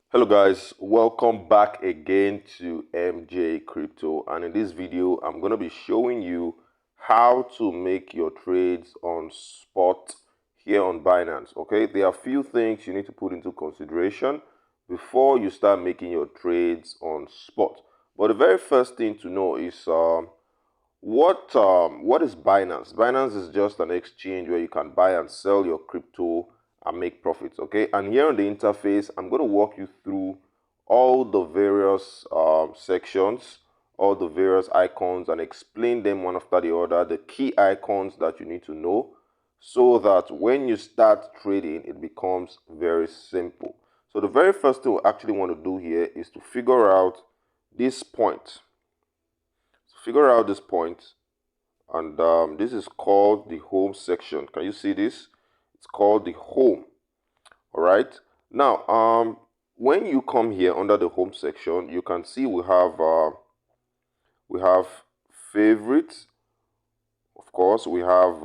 Hello guys, welcome back again to MJ Crypto, and in this video I'm going to be showing you how to make your trades on spot here on Binance. Okay, there are a few things you need to put into consideration before you start making your trades on spot. But the very first thing to know is what is Binance? Binance is just an exchange where you can buy and sell your crypto and make profits. Okay, and here on the interface, I'm going to walk you through all the various sections, all the various icons, and explain them one after the other. The key icons that you need to know, so that when you start trading, it becomes very simple. So the very first thing we actually want to do here is to figure out this point. And this is called the home section. Can you see this? It's called the home. All right. Now, when you come here under the home section, you can see we have favorites. Of course, we have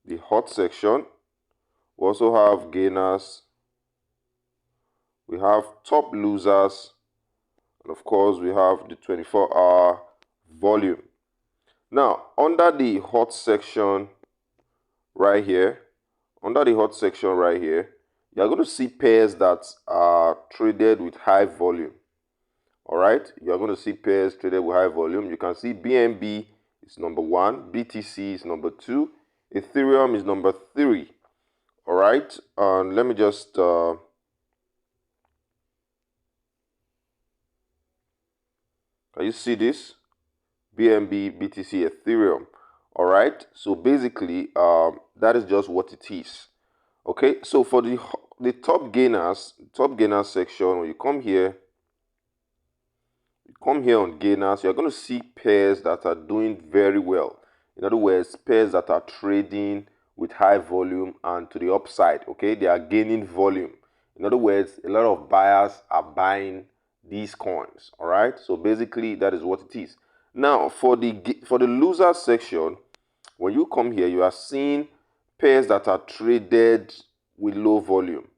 the hot section. We also have gainers. We have top losers, and of course, we have the 24-hour volume. Now, under the hot section right here, you're going to see pairs that are traded with high volume. All right, you're going to see pairs traded with high volume. You can see BNB is number 1, BTC is number 2, Ethereum is number 3. All right, and let me just can you see this? BNB, BTC, Ethereum. All right, so basically that is just what it is. Okay, so for the top gainers section, when you come here on gainers, you're going to see pairs that are doing very well. In other words, pairs that are trading with high volume and to the upside. Okay, they are gaining volume. In other words, a lot of buyers are buying these coins. All right, so basically that is what it is. Now for the loser section, when you come here, you are seeing pairs that are traded with low volume.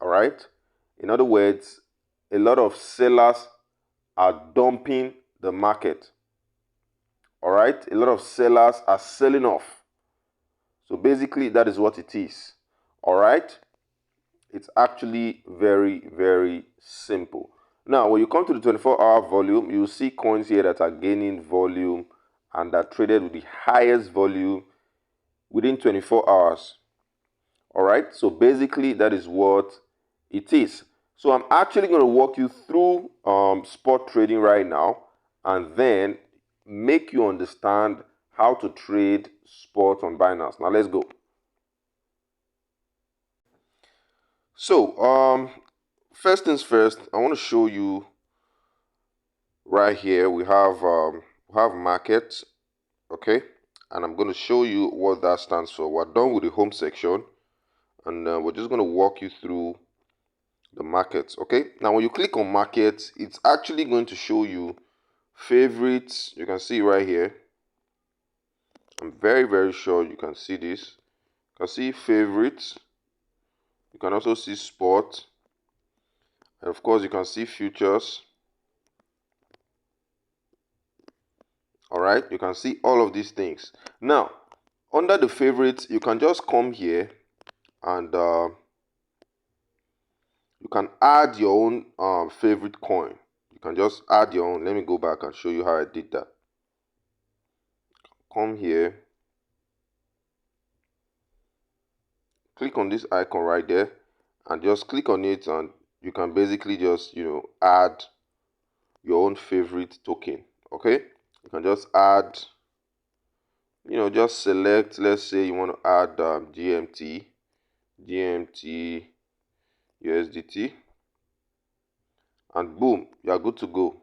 All right, in other words, a lot of sellers are dumping the market. All right, a lot of sellers are selling off. So basically that is what it is. All right, it's actually very, very simple. Now when you come to the 24-hour volume, you will see coins here that are gaining volume and are traded with the highest volume within 24 hours. All right, so basically that is what it is. So I'm actually going to walk you through spot trading right now, and then make you understand how to trade spot on Binance. Now let's go. So first things first, I want to show you right here. We have market, okay, and I'm going to show you what that stands for. We're done with the home section, and we're just going to walk you through the markets. Okay, now when you click on markets, it's actually going to show you favorites. You can see right here. I'm very, very sure you can see this. You can see favorites. You can also see spot, and of course you can see futures. All right, you can see all of these things. Now under the favorites, you can just come here and you can add your own favorite coin. You can just add your own. Let me go back and show you how I did that. Come here, click on this icon right there, and just click on it, and you can basically just add your own favorite token. Okay, you can just add, just select, let's say you want to add GMT, USDT, and boom, you are good to go.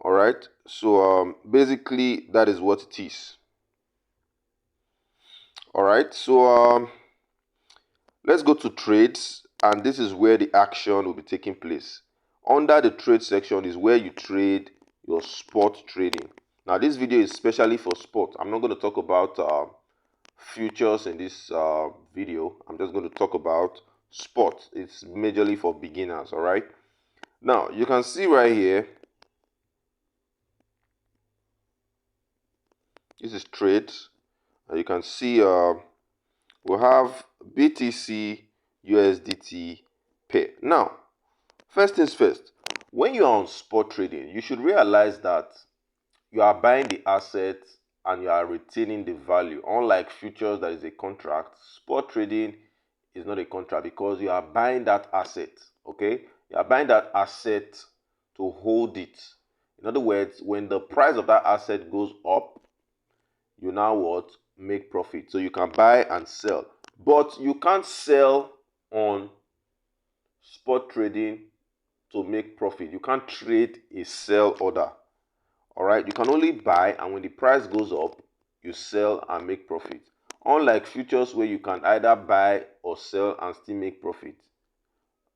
All right, so basically that is what it is. All right, so let's go to trades, and this is where the action will be taking place. Under the trade section is where you trade your spot trading. Now this video is especially for spot. I'm not going to talk about futures in this video. I'm just going to talk about spot. It's majorly for beginners. All right. Now you can see right here, this is trades, and you can see we'll have BTC, USDT, pair. Now, first things first, when you are on spot trading, you should realize that you are buying the asset and you are retaining the value. Unlike futures, that is a contract, spot trading is not a contract because you are buying that asset. Okay, you are buying that asset to hold it. In other words, when the price of that asset goes up, you now what? Make profit. So you can buy and sell, but you can't sell on spot trading to make profit. You can't trade a sell order. All right, you can only buy, and when the price goes up, you sell and make profit. Unlike futures, where you can either buy or sell and still make profit.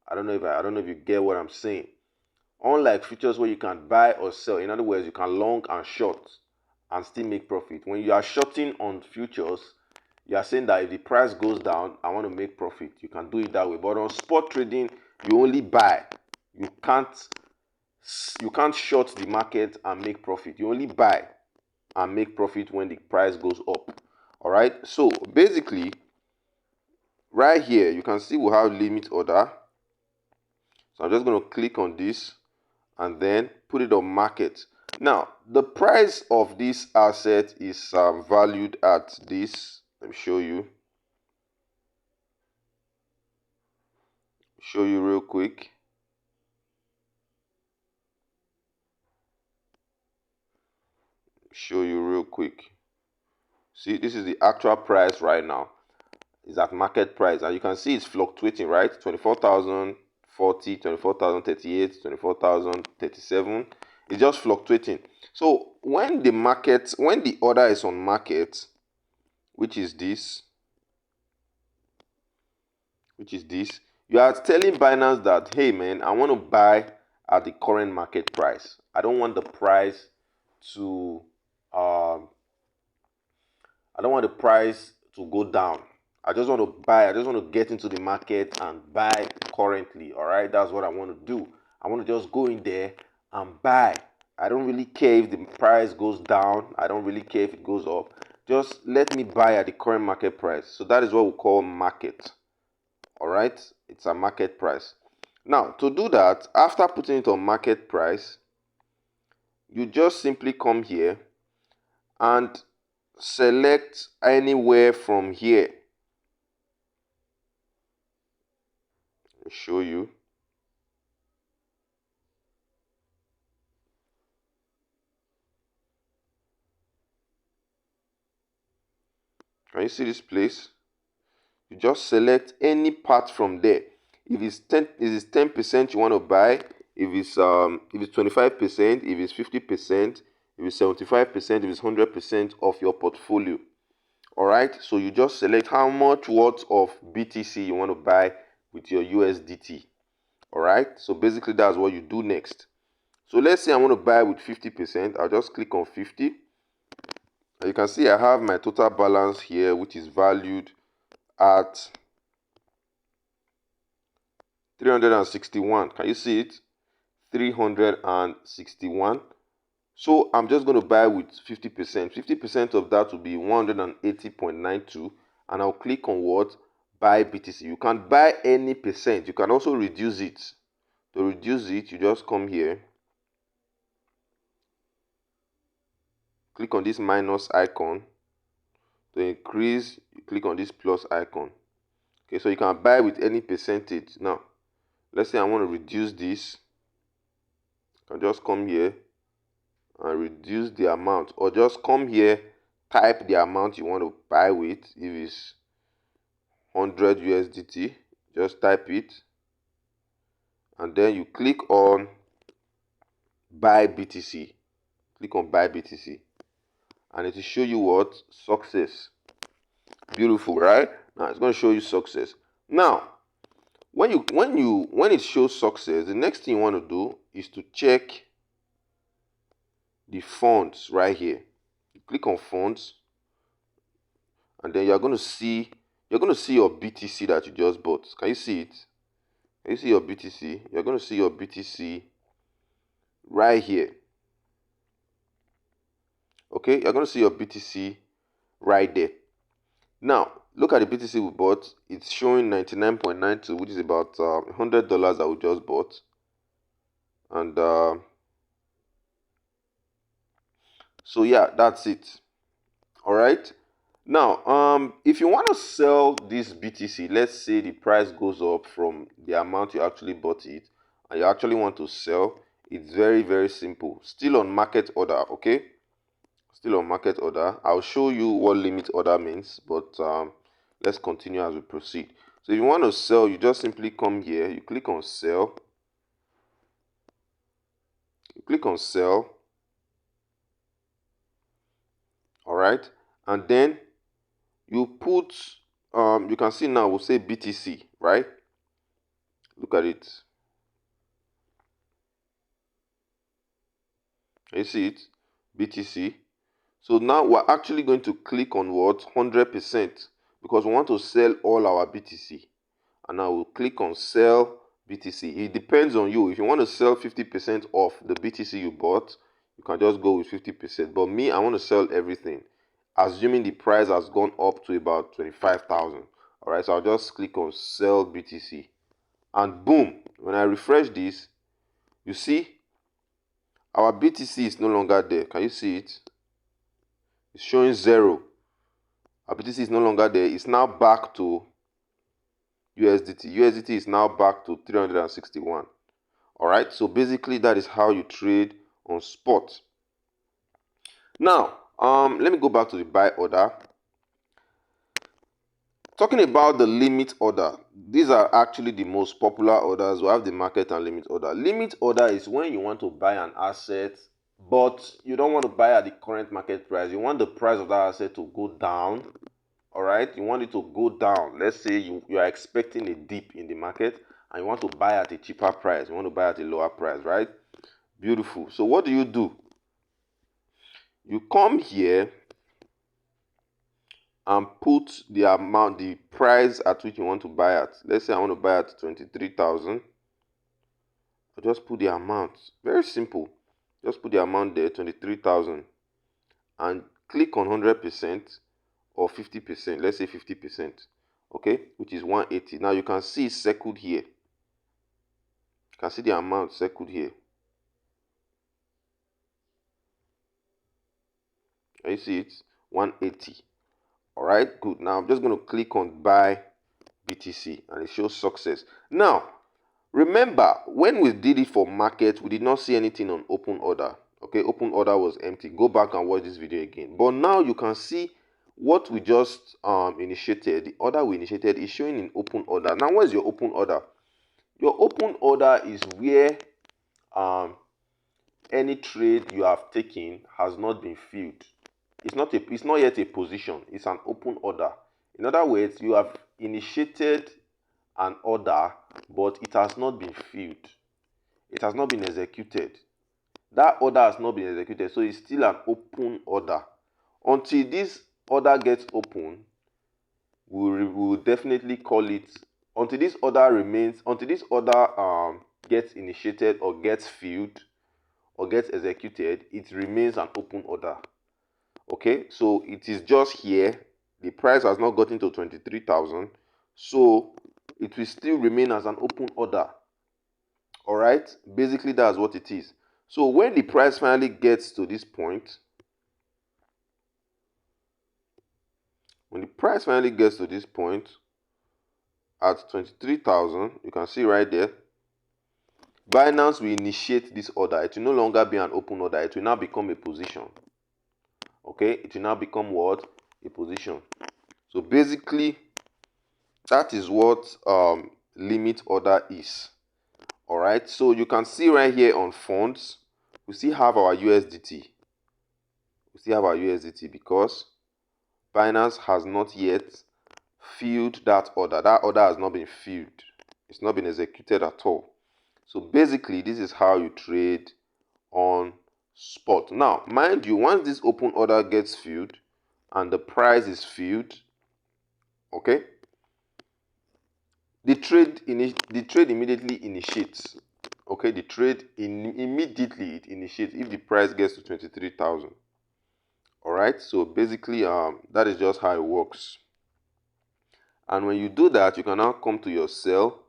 I don't know if you get what I'm saying. Unlike futures, where you can buy or sell, in other words, you can long and short and still make profit. When you are shorting on futures, you are saying that if the price goes down, I want to make profit. You can do it that way. But on spot trading, you only buy. You can't short the market and make profit. You only buy and make profit when the price goes up. All right. So basically, right here, you can see we have limit order. So I'm just going to click on this and then put it on market. Now, the price of this asset is valued at this. Let me show you. Show you real quick. See, this is the actual price right now. It's at market price, and you can see it's fluctuating, right? 24,040, 24,038, 24,037. It's just fluctuating. So when the order is on market, which is this, you are telling Binance that, hey man, I want to buy at the current market price. I don't want the price to go down. I just want to buy. I just want to get into the market and buy currently. All right, that's what I want to do. I want to just go in there and buy. I don't really care if the price goes down. I don't really care if it goes up. Just let me buy at the current market price. So that is what we call market. All right, it's a market price. Now, to do that, after putting it on market price, you just simply come here and select anywhere from here. I'll show you. Can you see this place? You just select any part from there. If it's 10%, you want to buy. If it's 25%, if it's 50%, if it's 75%, if it's 100% of your portfolio. All right. So you just select how much worth of BTC you want to buy with your USDT. All right. So basically, that's what you do next. So let's say I want to buy with 50%. I'll just click on 50. You can see I have my total balance here, which is valued at 361. Can you see it? 361. So I'm just going to buy with 50%. 50% of that will be 180.92. And I'll click on what? Buy BTC. You can buy any percent. You can also reduce it. To reduce it, you just come here. Click on this minus icon. To increase, you click on this plus icon. Okay, so you can buy with any percentage. Now, let's say I want to reduce this. I can just come here and reduce the amount, or just come here, type the amount you want to buy with. If it's 100 USDT, just type it, and then you click on buy BTC. Click on buy BTC, and it will show you what? Success. Beautiful, right? Now it's going to show you success. Now, when it shows success, the next thing you want to do is to check the funds right here. You click on funds, and then you're going to see you're going to see your BTC that you just bought. Can you see it? Can you see your BTC? You're going to see your BTC right here. Okay, you're going to see your BTC right there. Now, look at the BTC we bought. It's showing 99.92, which is about $100 that we just bought. And so yeah, that's it. All right. Now, if you want to sell this BTC, let's say the price goes up from the amount you actually bought it, and you actually want to sell, it's very, very simple. Still on market order, okay? Still on market order. I'll show you what limit order means, but let's continue as we proceed. So if you want to sell, you just simply come here, you click on sell. You click on sell. All right. And then you put, you can see now, we'll say BTC, right? Look at it. You see it? BTC. So now we're actually going to click on what? 100%, because we want to sell all our BTC. And now we'll click on sell BTC. It depends on you. If you want to sell 50% off the BTC you bought, you can just go with 50%. But me, I want to sell everything, assuming the price has gone up to about 25,000. All right, so I'll just click on sell BTC. And boom, when I refresh this, you see our BTC is no longer there. Can you see it? It's showing 0. Our BTC is no longer there. It's now back to USDT. USDT is now back to 361. All right, so basically that is how you trade on spot. Now, let me go back to the buy order. Talking about the limit order, these are actually the most popular orders. We have the market and limit order. Limit order is when you want to buy an asset, but you don't want to buy at the current market price. You want the price of that asset to go down. All right, you want it to go down. Let's say you are expecting a dip in the market and you want to buy at a cheaper price. You want to buy at a lower price, right? Beautiful. So what do? You come here and put the amount, the price at which you want to buy at. Let's say I want to buy at 23,000. I just put the amount. Very simple. Just put the amount there, 23,000, and click on 100% or 50%. Let's say 50%. Okay, which is 180. Now you can see it's circled here. You can see the amount circled here. Can you see it? 180. All right, good. Now I'm just going to click on buy BTC and it shows success. Now, remember, when we did it for market, we did not see anything on open order. Okay, open order was empty. Go back and watch this video again. But now you can see what we just initiated. The order we initiated is showing in open order. Now, where's your open order? Your open order is where any trade you have taken has not been filled. It's not yet a position. It's an open order. In other words, you have initiated an order, but it has not been filled. It has not been executed. That order has not been executed, so it's still an open order. Until this order gets open, we will definitely call it. Until this order gets initiated or gets filled or gets executed, it remains an open order. Okay, so it is just here. The price has not gotten to 23,000, so it will still remain as an open order. All right, basically that's what it is. So when the price finally gets to this point, at 23,000, you can see right there, Binance will initiate this order. It will no longer be an open order. It will now become a position. Okay, it will now become what? A position. So basically, that is what limit order is. All right, so you can see right here on funds, we still have our USDT. We still have our USDT because Binance has not yet filled that order. That order has not been filled. It's not been executed at all. So basically, this is how you trade on spot. Now, mind you, once this open order gets filled and the price is filled, okay, the trade immediately initiates. Okay, the trade immediately it initiates if the price gets to 23,000. All right, so basically that is just how it works. And when you do that, you can now come to your sell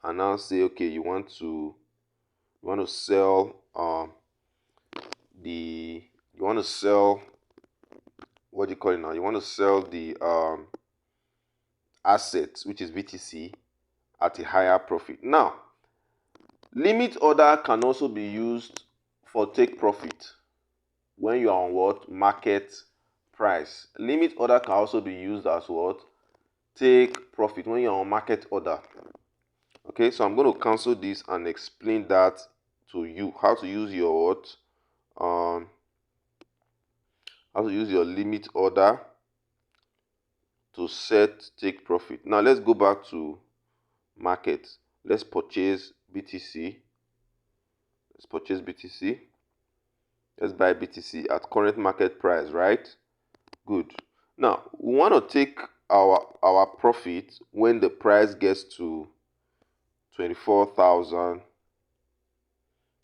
and now say, okay, you want to sell you want to sell, what do you call it now? You want to sell the asset, which is BTC, at a higher profit. Now, limit order can also be used for take profit when you are on what? Market price. Limit order can also be used as what? Take profit when you are on market order. Okay, so I'm going to cancel this and explain that to you. How to use your what? How to use your limit order to set take profit. Now let's go back to market. Let's purchase BTC. Let's purchase BTC. Let's buy BTC at current market price, right? Good. Now we want to take our profit when the price gets to 24,000.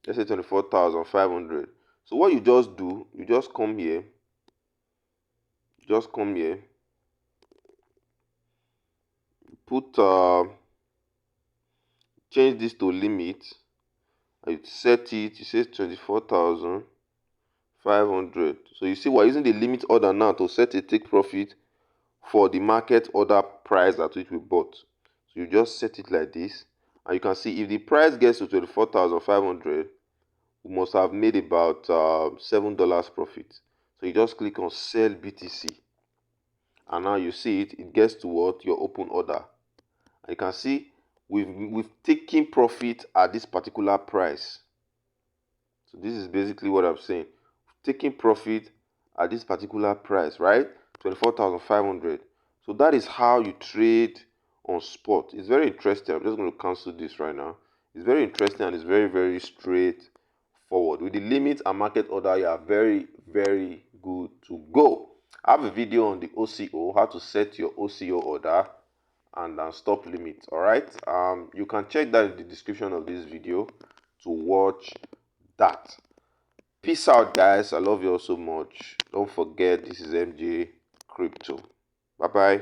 Let's say 24,500. So what you just do, you just come here. Put change this to limit. And you set it. You say 24,500. So you see we're using the limit order now to set a take profit for the market order price at which we bought. So you just set it like this, and you can see if the price gets to 24,500, we must have made about $7 profit. So you just click on sell BTC, and now you see it gets to what? Your open order. And you can see we've taken profit at this particular price. So this is basically what I'm saying. Taking profit at this particular price, right? 24,500. So that is how you trade on spot. It's very interesting. I'm just going to cancel this right now. It's very interesting and it's very, very straightforward. With the limit and market order, you are very, very good to go. I have a video on the OCO, how to set your OCO order and stop limit. All right. You can check that in the description of this video to watch that. Peace out, guys. I love you all so much. Don't forget, this is MJ Crypto. Bye bye.